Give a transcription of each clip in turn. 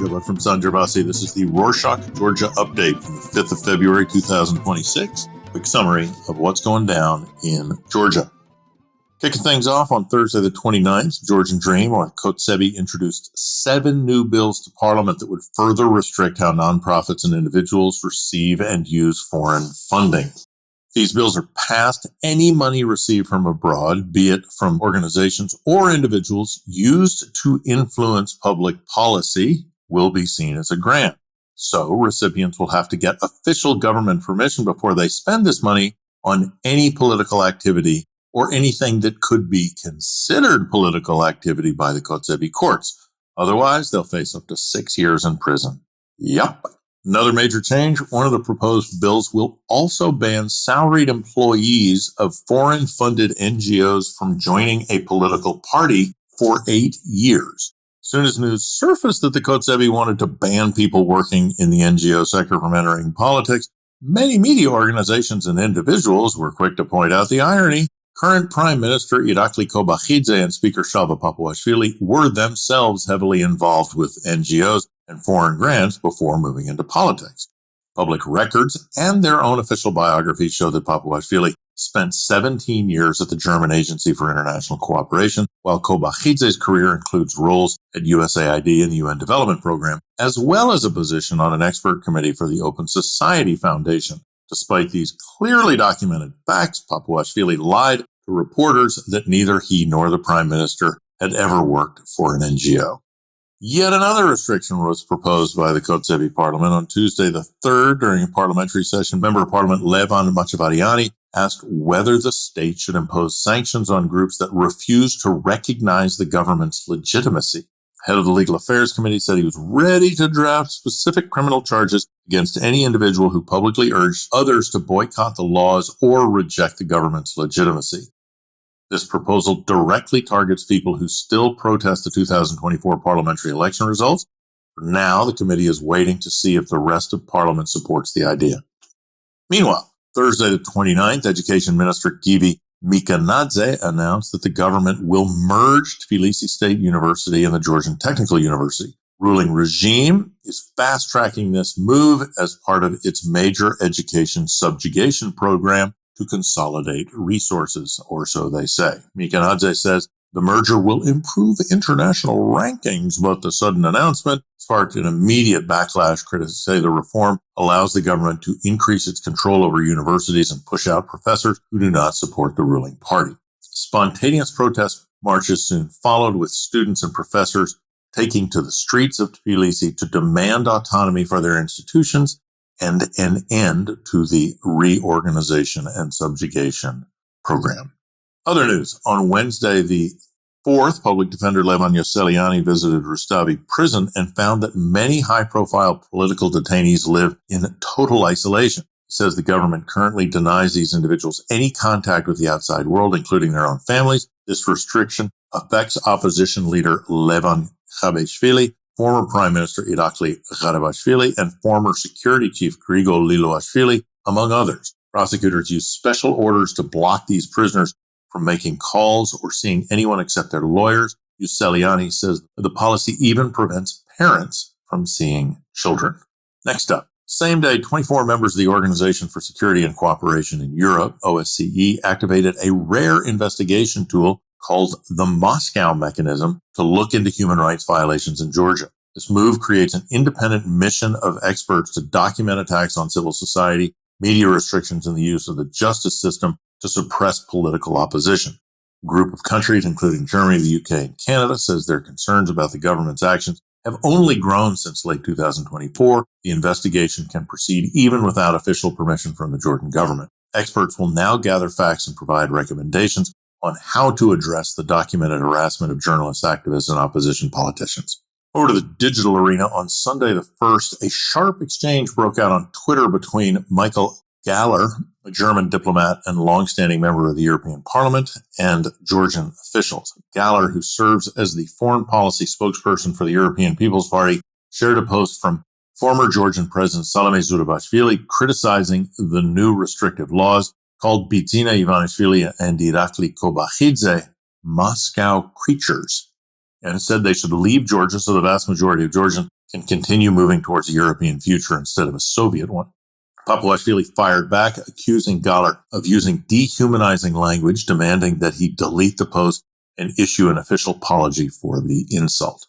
Gilbert from Sanjarbasi. This is the Rorschach, Georgia update from the 5th of February, 2026. Quick summary of what's going down in Georgia. Kicking things off on Thursday the 29th, Georgian Dream, or OSCE, introduced 7 new bills to Parliament that would further restrict how nonprofits and individuals receive and use foreign funding. These bills are passed. Any money received from abroad, be it from organizations or individuals used to influence public policy, will be seen as a grant. So recipients will have to get official government permission before they spend this money on any political activity or anything that could be considered political activity by the OSCE courts. Otherwise, they'll face up to 6 years in prison. Yup. Another major change, one of the proposed bills will also ban salaried employees of foreign-funded NGOs from joining a political party for 8 years. As soon as news surfaced that the OSCE wanted to ban people working in the NGO sector from entering politics, many media organizations and individuals were quick to point out the irony. Current Prime Minister Irakli Kobakhidze and Speaker Shalva Papuashvili were themselves heavily involved with NGOs and foreign grants before moving into politics. Public records and their own official biographies show that Papuashvili spent 17 years at the German Agency for International Cooperation, while Kobakhidze's career includes roles at USAID and the UN Development Program, as well as a position on an expert committee for the Open Society Foundation. Despite these clearly documented facts, Papuashvili lied to reporters that neither he nor the Prime Minister had ever worked for an NGO. Yet another restriction was proposed by the OSCE Parliament on Tuesday the 3rd during a parliamentary session. Member of Parliament Levan Machavariani asked whether the state should impose sanctions on groups that refuse to recognize the government's legitimacy. Head of the Legal Affairs Committee said he was ready to draft specific criminal charges against any individual who publicly urged others to boycott the laws or reject the government's legitimacy. This proposal directly targets people who still protest the 2024 parliamentary election results. For now, the committee is waiting to see if the rest of Parliament supports the idea. Meanwhile, Thursday the 29th, Education Minister Givi Mikanadze announced that the government will merge Tbilisi State University and the Georgian Technical University. Ruling regime is fast-tracking this move as part of its major education subjugation program to consolidate resources, or so they say. Mikanadze says the merger will improve international rankings, but the sudden announcement sparked an immediate backlash. Critics say the reform allows the government to increase its control over universities and push out professors who do not support the ruling party. Spontaneous protest marches soon followed, with students and professors taking to the streets of Tbilisi to demand autonomy for their institutions and an end to the reorganization and subjugation program. Other news. On Wednesday, the 4th, Public Defender Levan Yosseliani visited Rustavi prison and found that many high-profile political detainees live in total isolation. He says the government currently denies these individuals any contact with the outside world, including their own families. This restriction affects opposition leader Levan Khabeshvili, former Prime Minister Irakli Gharibashvili, and former Security Chief Grigol Liloashvili, among others. Prosecutors use special orders to block these prisoners from making calls or seeing anyone except their lawyers. Yosseliani says the policy even prevents parents from seeing children. Next up, same day, 24 members of the Organization for Security and Cooperation in Europe, OSCE, activated a rare investigation tool called the Moscow Mechanism to look into human rights violations in Georgia. This move creates an independent mission of experts to document attacks on civil society, media restrictions, and the use of the justice system to suppress political opposition. A group of countries, including Germany, the UK, and Canada, says their concerns about the government's actions have only grown since late 2024. The investigation can proceed even without official permission from the Georgian government. Experts will now gather facts and provide recommendations on how to address the documented harassment of journalists, activists, and opposition politicians. Over to the digital arena. On Sunday the 1st, a sharp exchange broke out on Twitter between Michael Galler, a German diplomat and longstanding member of the European Parliament, and Georgian officials. Galler, who serves as the foreign policy spokesperson for the European People's Party, shared a post from former Georgian President Salome Zurabashvili criticizing the new restrictive laws, called Bidzina Ivanishvili and Irakli Kobakhidze Moscow creatures, and said they should leave Georgia so the vast majority of Georgians can continue moving towards a European future instead of a Soviet one. Papuashvili fired back, accusing Galler of using dehumanizing language, demanding that he delete the post and issue an official apology for the insult.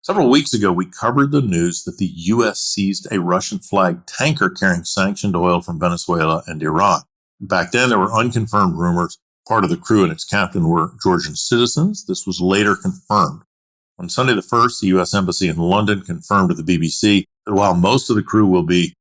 Several weeks ago, we covered the news that the U.S. seized a Russian-flagged tanker carrying sanctioned oil from Venezuela and Iran. Back then, there were unconfirmed rumors. Part of the crew and its captain were Georgian citizens. This was later confirmed. On Sunday the 1st, the U.S. Embassy in London confirmed to the BBC that while most of the crew will be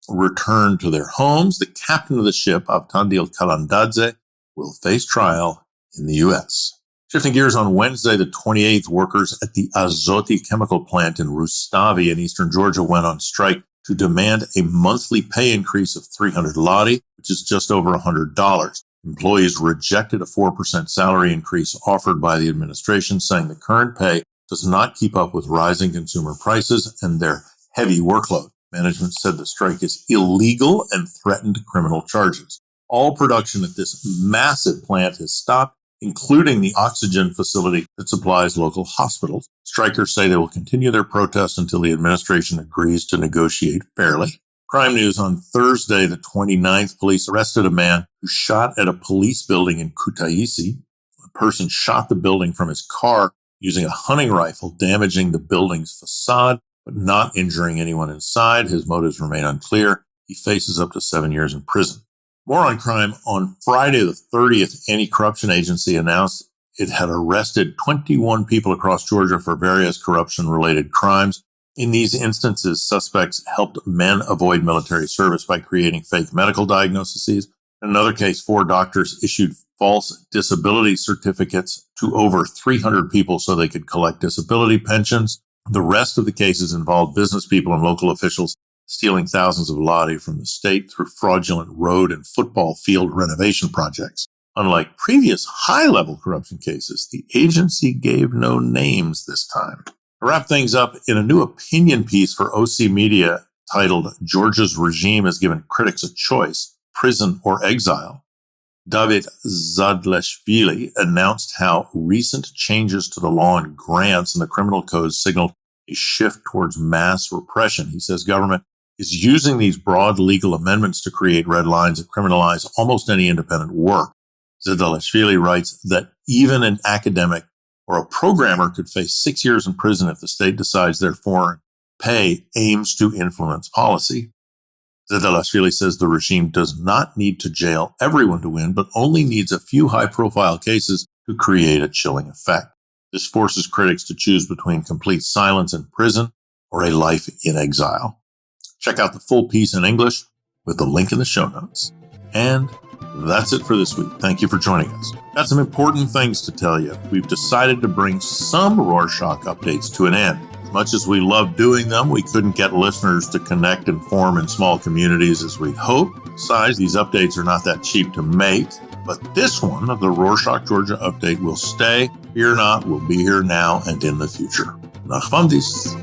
returned to their homes, the captain of the ship, Avtandil Kalandadze, will face trial in the U.S. Shifting gears, on Wednesday the 28th, workers at the Azoti chemical plant in Rustavi in eastern Georgia went on strike to demand a monthly pay increase of 300 lari, which is just over $100. Employees rejected a 4% salary increase offered by the administration, saying the current pay does not keep up with rising consumer prices and their heavy workload. Management said the strike is illegal and threatened criminal charges. All production at this massive plant has stopped, including the oxygen facility that supplies local hospitals. Strikers say they will continue their protest until the administration agrees to negotiate fairly. Crime news: on Thursday, the 29th, police arrested a man who shot at a police building in Kutaisi. The person shot the building from his car using a hunting rifle, damaging the building's facade, but not injuring anyone inside. His motives remain unclear. He faces up to 7 years in prison. More on crime. On Friday the 30th, Anti-Corruption Agency announced it had arrested 21 people across Georgia for various corruption-related crimes. In these instances, suspects helped men avoid military service by creating fake medical diagnoses. In another case, 4 doctors issued false disability certificates to over 300 people so they could collect disability pensions. The rest of the cases involved business people and local officials stealing thousands of lari from the state through fraudulent road and football field renovation projects. Unlike previous high-level corruption cases, the agency gave no names this time. To wrap things up, in a new opinion piece for OSCE Media titled "Georgia's Regime Has Given Critics a Choice, Prison or Exile," David Zadleshvili announced how recent changes to the law and grants in the criminal code signaled a shift towards mass repression. He says government is using these broad legal amendments to create red lines that criminalize almost any independent work. Zadleshvili writes that even an academic or a programmer could face 6 years in prison if the state decides their foreign pay aims to influence policy. Zadleshvili says the regime does not need to jail everyone to win, but only needs a few high-profile cases to create a chilling effect. This forces critics to choose between complete silence in prison or a life in exile. Check out the full piece in English with the link in the show notes. And that's it for this week. Thank you for joining us. Got some important things to tell you. We've decided to bring some Rorschach updates to an end. As much as we love doing them, we couldn't get listeners to connect and form in small communities as we'd hoped. Besides, these updates are not that cheap to make. But this one, the Rorschach Georgia update, will stay. Fear not, we'll be here now and in the future. Nachmandis.